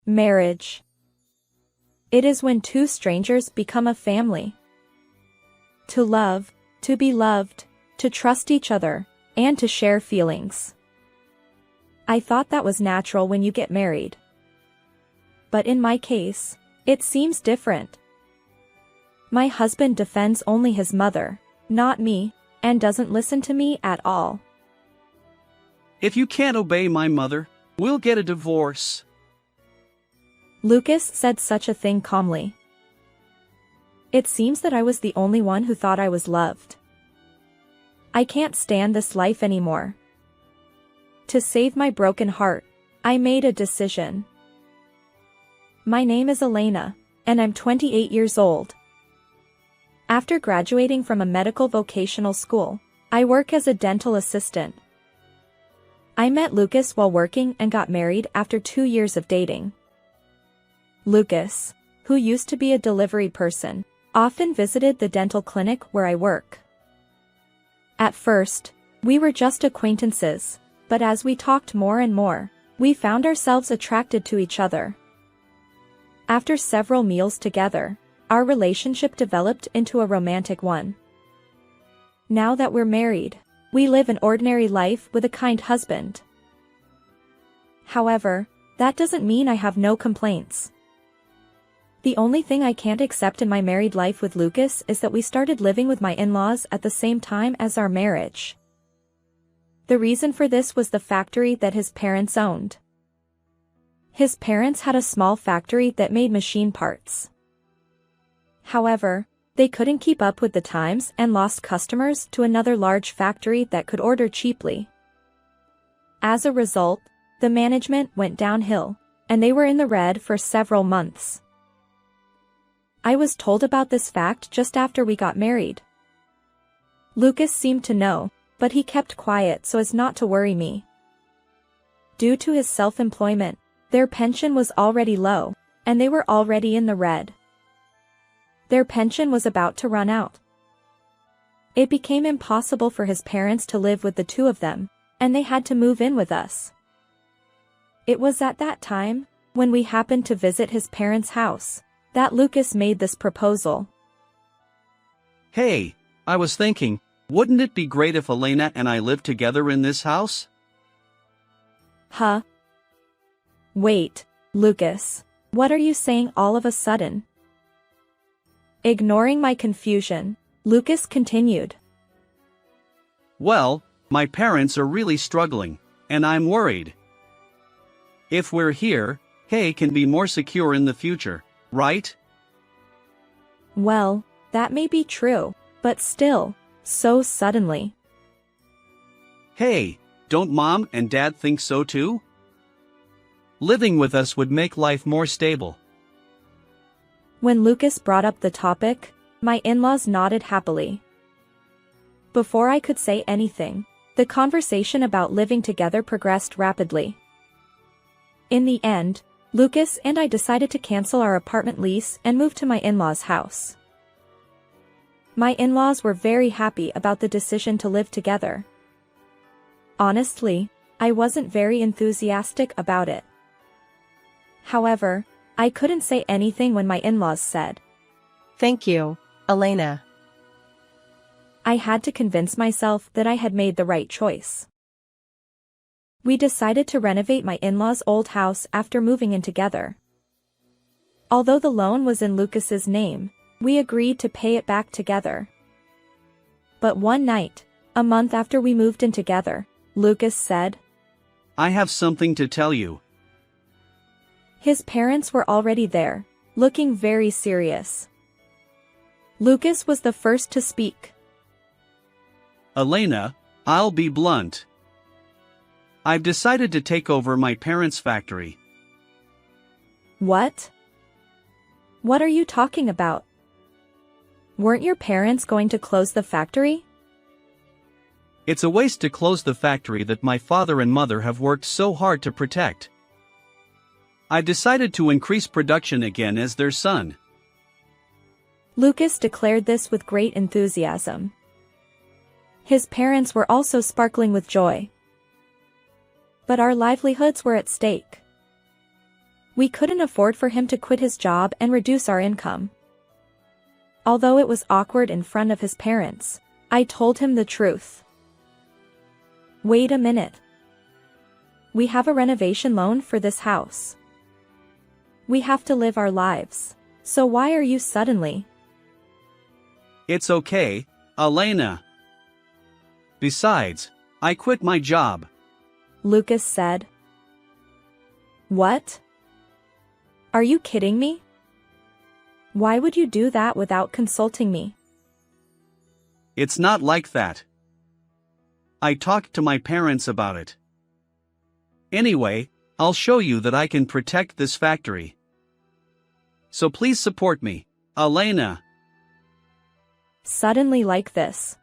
Marriage. It is when two strangers become a family. To love, to be loved, to trust each other, and to share feelings. I thought that was natural when you get married. But in my case, it seems different. My husband defends only his mother, not me, and doesn't listen to me at all. If you can't obey my mother, we'll get a divorce. Lucas said such a thing calmly. It seems that I was the only one who thought I was loved. I can't stand this life anymore. To save my broken heart, I made a decision. My name is Elena, and I'm 28 years old. After graduating from a medical vocational school, I work as a dental assistant. I met Lucas while working and got married after 2 years of dating. Lucas, who used to be a delivery person, often visited the dental clinic where I work. At first, we were just acquaintances, but as we talked more and more, we found ourselves attracted to each other. After several meals together, our relationship developed into a romantic one. Now that we're married, we live an ordinary life with a kind husband. However, that doesn't mean I have no complaints. The only thing I can't accept in my married life with Lucas is that we started living with my in-laws at the same time as our marriage. The reason for this was the factory that his parents owned. His parents had a small factory that made machine parts. However, they couldn't keep up with the times and lost customers to another large factory that could order cheaply. As a result, the management went downhill, and they were in the red for several months. I was told about this fact just after we got married. Lucas seemed to know, but he kept quiet so as not to worry me. Due to his self-employment, their pension was already low, and they were already in the red. Their pension was about to run out. It became impossible for his parents to live with the two of them, and they had to move in with us. It was at that time, when we happened to visit his parents' house, that Lucas made this proposal. Hey, I was thinking, wouldn't it be great if Elena and I lived together in this house? Huh? Wait, Lucas, what are you saying all of a sudden? Ignoring my confusion, Lucas continued. Well, my parents are really struggling, and I'm worried. If we're here, Hay can be more secure in the future, right? Well, that may be true, but still, so suddenly. Hey, don't Mom and Dad think so too? Living with us would make life more stable. When Lucas brought up the topic, my in-laws nodded happily. Before I could say anything, the conversation about living together progressed rapidly. In the end, Lucas and I decided to cancel our apartment lease and move to my in-laws' house. My in-laws were very happy about the decision to live together. Honestly, I wasn't very enthusiastic about it. However, I couldn't say anything when my in-laws said, "Thank you, Elena." I had to convince myself that I had made the right choice. We decided to renovate my in-laws' old house after moving in together. Although the loan was in Lucas's name, we agreed to pay it back together. But one night, a month after we moved in together, Lucas said, I have something to tell you. His parents were already there, looking very serious. Lucas was the first to speak. Elena, I'll be blunt. I've decided to take over my parents' factory. What? What are you talking about? Weren't your parents going to close the factory? It's a waste to close the factory that my father and mother have worked so hard to protect. I've decided to increase production again as their son. Lucas declared this with great enthusiasm. His parents were also sparkling with joy. But our livelihoods were at stake. We couldn't afford for him to quit his job and reduce our income. Although it was awkward in front of his parents, I told him the truth. Wait a minute. We have a renovation loan for this house. We have to live our lives. So why are you suddenly? It's okay, Elena. Besides, I quit my job. Lucas said. What? Are you kidding me? Why would you do that without consulting me? It's not like that. I talked to my parents about it. Anyway, I'll show you that I can protect this factory. So please support me, Elena. Suddenly like this.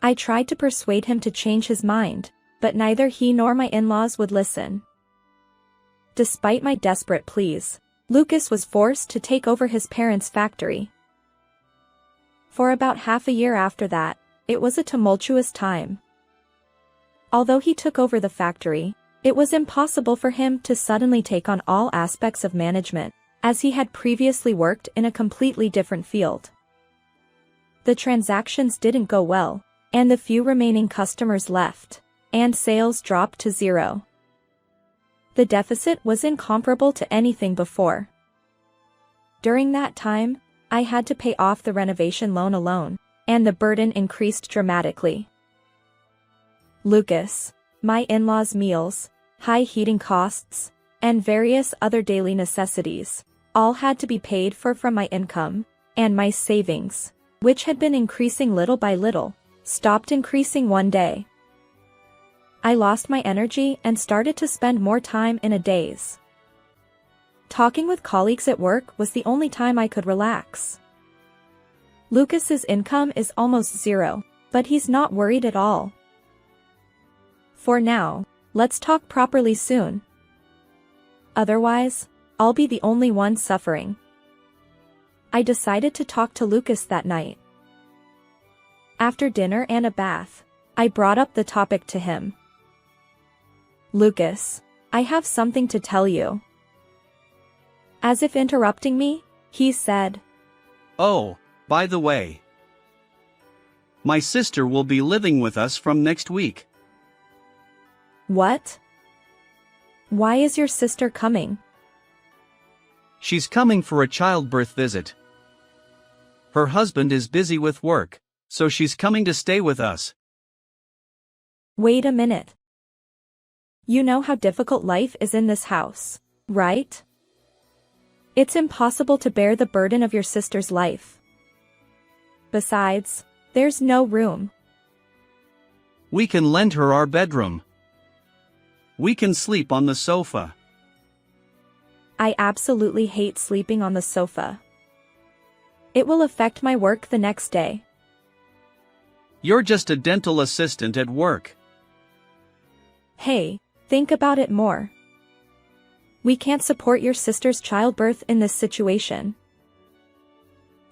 I tried to persuade him to change his mind, but neither he nor my in-laws would listen. Despite my desperate pleas, Lucas was forced to take over his parents' factory. For about half a year after that, it was a tumultuous time. Although he took over the factory, it was impossible for him to suddenly take on all aspects of management, as he had previously worked in a completely different field. The transactions didn't go well, and the few remaining customers left, and sales dropped to zero. The deficit was incomparable to anything before. During that time, I had to pay off the renovation loan alone, and the burden increased dramatically. Lucas, my in-laws' meals, high heating costs, and various other daily necessities, all had to be paid for from my income, and my savings, which had been increasing little by little, stopped increasing one day. I lost my energy and started to spend more time in a daze. Talking with colleagues at work was the only time I could relax. Lucas's income is almost zero, but he's not worried at all. For now, let's talk properly soon. Otherwise, I'll be the only one suffering. I decided to talk to Lucas that night. After dinner and a bath, I brought up the topic to him. Lucas, I have something to tell you. As if interrupting me, he said, Oh, by the way, my sister will be living with us from next week. What? Why is your sister coming? She's coming for a childbirth visit. Her husband is busy with work, so she's coming to stay with us. Wait a minute. You know how difficult life is in this house, right? It's impossible to bear the burden of your sister's life. Besides, there's no room. We can lend her our bedroom. We can sleep on the sofa. I absolutely hate sleeping on the sofa. It will affect my work the next day. You're just a dental assistant at work. Hey, think about it more. We can't support your sister's childbirth in this situation.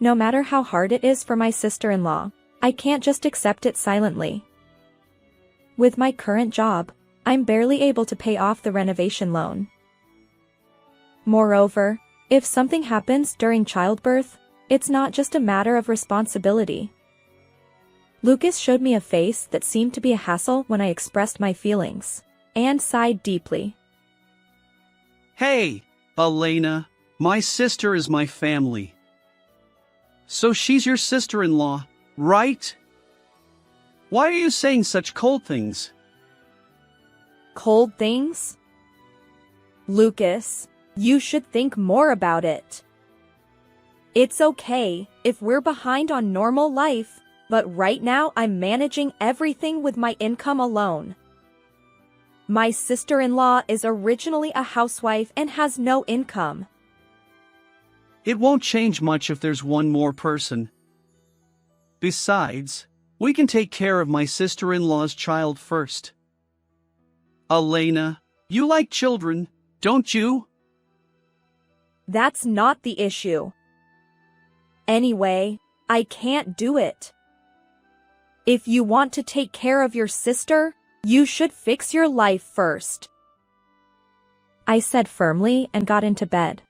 No matter how hard it is for my sister-in-law, I can't just accept it silently. With my current job, I'm barely able to pay off the renovation loan. Moreover, if something happens during childbirth, it's not just a matter of responsibility. Lucas showed me a face that seemed to be a hassle when I expressed my feelings, and sighed deeply. Hey, Elena, my sister is my family. So she's your sister-in-law, right? Why are you saying such cold things? Cold things? Lucas, you should think more about it. It's okay if we're behind on normal life, but right now I'm managing everything with my income alone. My sister-in-law is originally a housewife and has no income. It won't change much if there's one more person. Besides, we can take care of my sister-in-law's child first. Elena, you like children, don't you? That's not the issue. Anyway, I can't do it. If you want to take care of your sister, you should fix your life first. I said firmly and got into bed.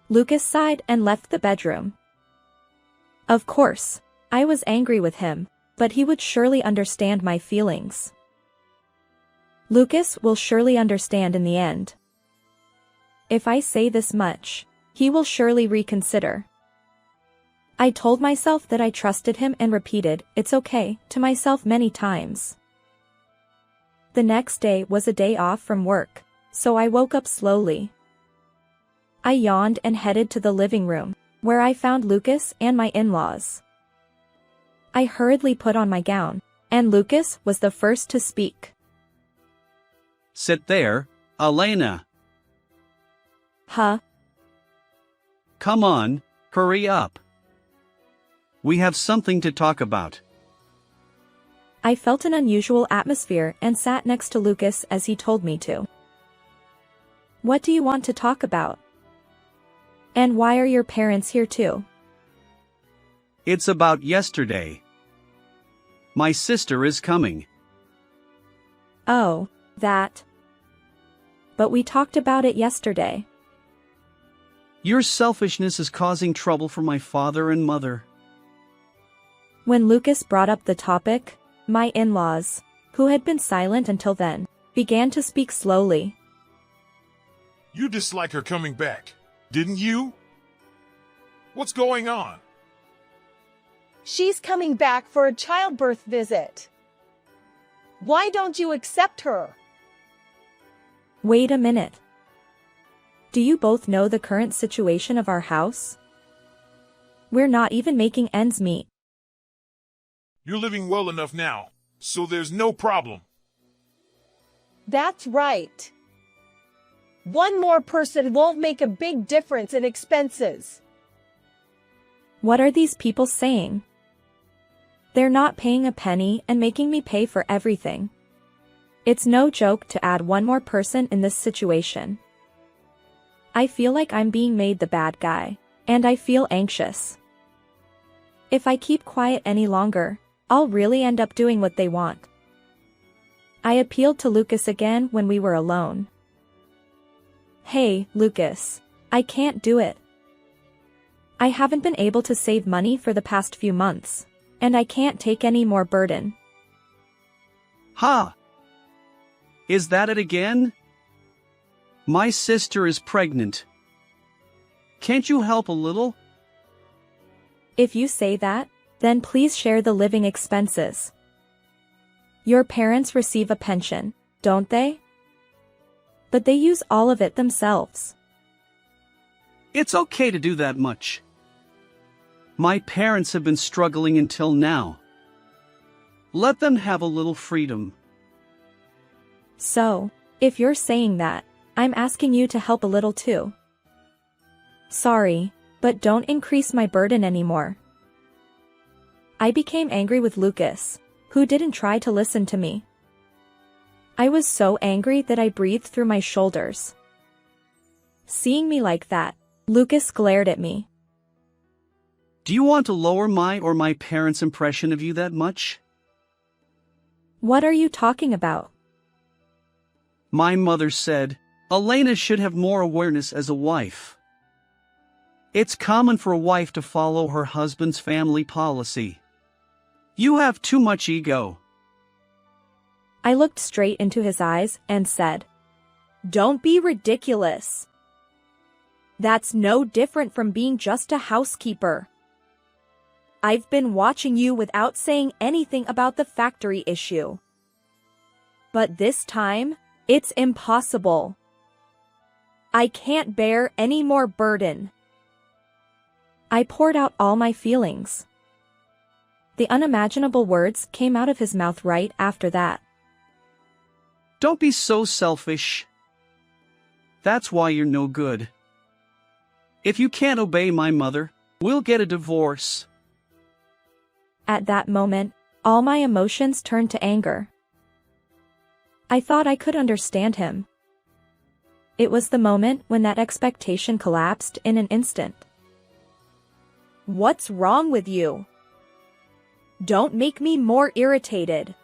Lucas sighed and left the bedroom. Of course, I was angry with him, but he would surely understand my feelings. Lucas will surely understand in the end. If I say this much, he will surely reconsider. I told myself that I trusted him and repeated, "It's okay," to myself many times. The next day was a day off from work, so I woke up slowly. I yawned and headed to the living room, where I found Lucas and my in-laws. I hurriedly put on my gown, and Lucas was the first to speak. Sit there, Elena. Huh? Come on, hurry up. We have something to talk about. I felt an unusual atmosphere and sat next to Lucas as he told me to. What do you want to talk about? And why are your parents here too? It's about yesterday. My sister is coming. Oh, that. But we talked about it yesterday. Your selfishness is causing trouble for my father and mother. When Lucas brought up the topic, my in-laws, who had been silent until then, began to speak slowly. You dislike her coming back, didn't you? What's going on? She's coming back for a childbirth visit. Why don't you accept her? Wait a minute. Do you both know the current situation of our house? We're not even making ends meet. You're living well enough now, so there's no problem. That's right. One more person won't make a big difference in expenses. What are these people saying? They're not paying a penny and making me pay for everything. It's no joke to add one more person in this situation. I feel like I'm being made the bad guy, and I feel anxious. If I keep quiet any longer, I'll really end up doing what they want. I appealed to Lucas again when we were alone. Hey, Lucas, I can't do it. I haven't been able to save money for the past few months, and I can't take any more burden. Ha! Is that it again? My sister is pregnant. Can't you help a little? If you say that, then please share the living expenses. Your parents receive a pension, don't they? But they use all of it themselves. It's okay to do that much. My parents have been struggling until now. Let them have a little freedom. So, if you're saying that, I'm asking you to help a little too. Sorry, but don't increase my burden anymore. I became angry with Lucas, who didn't try to listen to me. I was so angry that I breathed through my shoulders. Seeing me like that, Lucas glared at me. Do you want to lower my or my parents' impression of you that much? What are you talking about? My mother said, Elena should have more awareness as a wife. It's common for a wife to follow her husband's family policy. You have too much ego. I looked straight into his eyes and said, "Don't be ridiculous. That's no different from being just a housekeeper. I've been watching you without saying anything about the factory issue. But this time, it's impossible. I can't bear any more burden." I poured out all my feelings. The unimaginable words came out of his mouth right after that. Don't be so selfish. That's why you're no good. If you can't obey my mother, we'll get a divorce. At that moment, all my emotions turned to anger. I thought I could understand him. It was the moment when that expectation collapsed in an instant. What's wrong with you? Don't make me more irritated.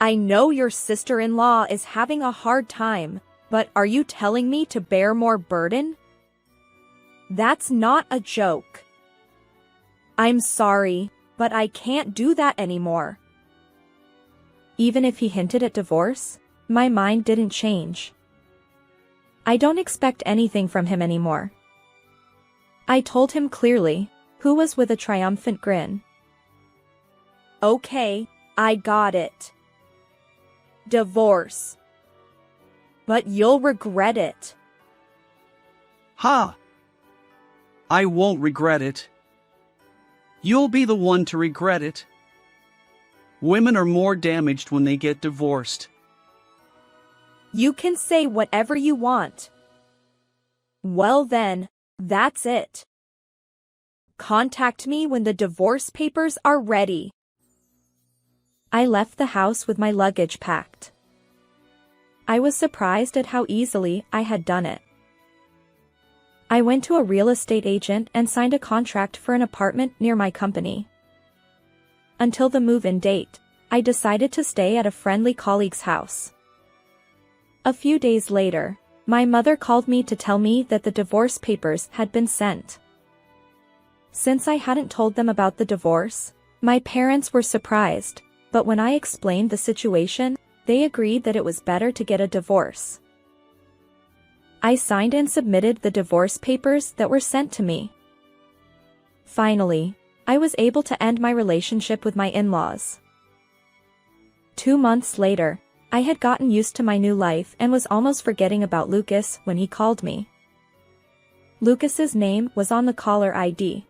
I know your sister-in-law is having a hard time, But are you telling me to bear more burden? That's not a joke. I'm sorry, but I can't do that anymore. Even if he hinted at divorce, my mind didn't change. I don't expect anything from him anymore. I told him clearly, who was with a triumphant grin. Okay, I got it. Divorce. But you'll regret it. Ha! I won't regret it. You'll be the one to regret it. Women are more damaged when they get divorced. You can say whatever you want. Well then, that's it. Contact me when the divorce papers are ready. I left the house with my luggage packed. I was surprised at how easily I had done it. I went to a real estate agent and signed a contract for an apartment near my company. Until the move-in date, I decided to stay at a friendly colleague's house. A few days later, my mother called me to tell me that the divorce papers had been sent. Since I hadn't told them about the divorce, my parents were surprised, but when I explained the situation, they agreed that it was better to get a divorce. I signed and submitted the divorce papers that were sent to me. Finally, I was able to end my relationship with my in-laws. 2 months later, I had gotten used to my new life and was almost forgetting about Lucas when he called me. Lucas's name was on the caller ID.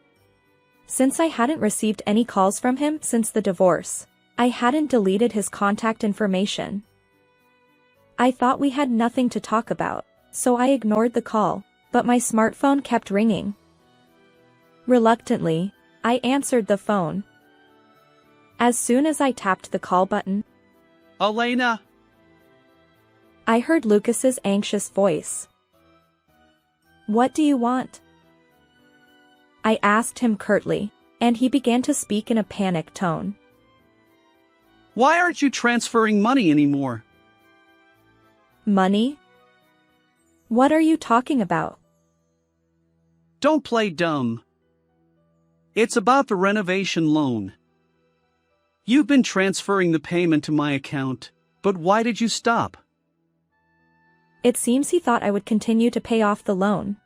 Since I hadn't received any calls from him since the divorce, I hadn't deleted his contact information. I thought we had nothing to talk about, so I ignored the call, but my smartphone kept ringing. Reluctantly, I answered the phone. As soon as I tapped the call button, Elena! I heard Lucas's anxious voice. What do you want? I asked him curtly, and he began to speak in a panicked tone. Why aren't you transferring money anymore? Money? What are you talking about? Don't play dumb. It's about the renovation loan. You've been transferring the payment to my account, but why did you stop? It seems he thought I would continue to pay off the loan.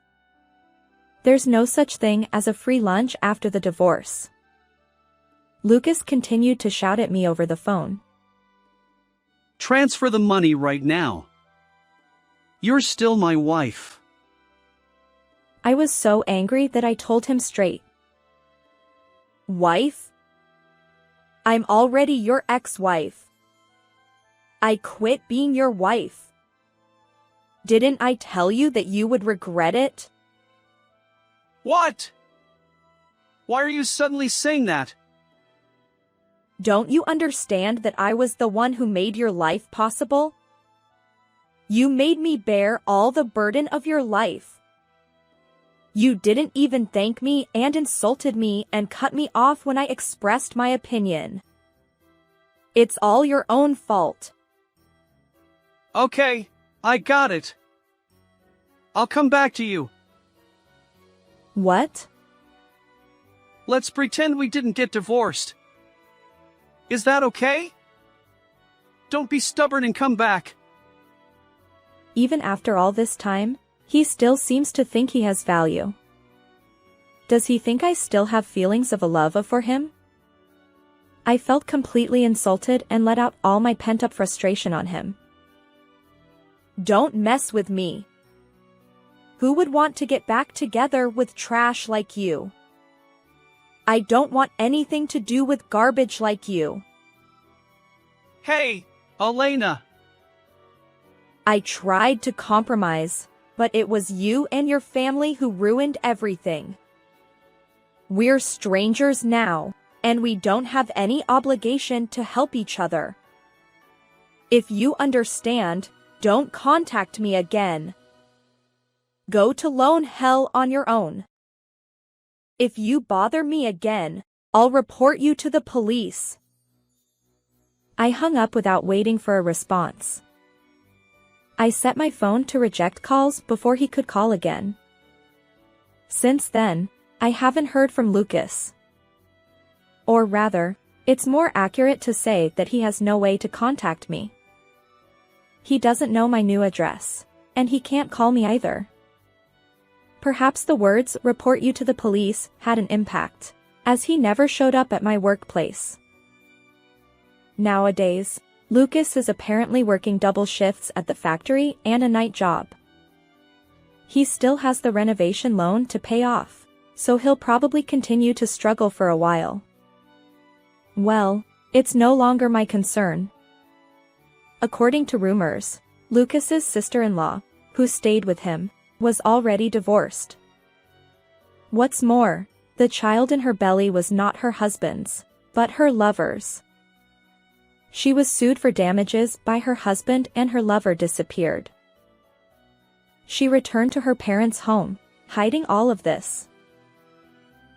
There's no such thing as a free lunch after the divorce. Lucas continued to shout at me over the phone. Transfer the money right now. You're still my wife. I was so angry that I told him straight. Wife? I'm already your ex-wife. I quit being your wife. Didn't I tell you that you would regret it? What? Why are you suddenly saying that? Don't you understand that I was the one who made your life possible? You made me bear all the burden of your life. You didn't even thank me and insulted me and cut me off when I expressed my opinion. It's all your own fault. Okay, I got it. I'll come back to you. What? Let's pretend we didn't get divorced. Is that okay? Don't be stubborn and come back. Even after all this time, he still seems to think he has value. Does he think I still have feelings of a love for him? I felt completely insulted and let out all my pent-up frustration on him. Don't mess with me. Who would want to get back together with trash like you? I don't want anything to do with garbage like you. Hey, Elena! I tried to compromise, but it was you and your family who ruined everything. We're strangers now, and we don't have any obligation to help each other. If you understand, don't contact me again. Go to lone hell on your own. If you bother me again, I'll report you to the police. I hung up without waiting for a response. I set my phone to reject calls before he could call again. Since then, I haven't heard from Lucas. Or rather, it's more accurate to say that he has no way to contact me. He doesn't know my new address, and he can't call me either. Perhaps the words "report you to the police" had an impact, as he never showed up at my workplace. Nowadays, Lucas is apparently working double shifts at the factory and a night job. He still has the renovation loan to pay off, so he'll probably continue to struggle for a while. Well, it's no longer my concern. According to rumors, Lucas's sister-in-law, who stayed with him, was already divorced. What's more, the child in her belly was not her husband's, but her lover's. She was sued for damages by her husband and her lover disappeared. She returned to her parents' home, hiding all of this.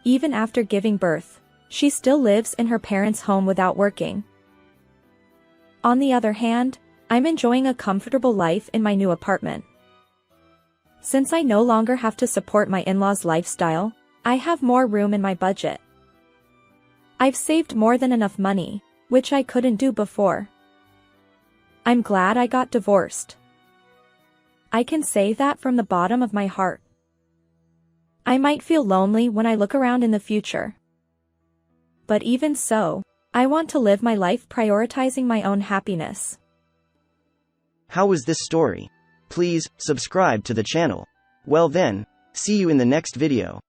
Even after giving birth, she still lives in her parents' home without working. On the other hand, I'm enjoying a comfortable life in my new apartment. Since I no longer have to support my in-laws' lifestyle, I have more room in my budget. I've saved more than enough money, which I couldn't do before. I'm glad I got divorced. I can say that from the bottom of my heart. I might feel lonely when I look around in the future. But even so, I want to live my life prioritizing my own happiness. How was this story? Please, subscribe to the channel. Well then, see you in the next video.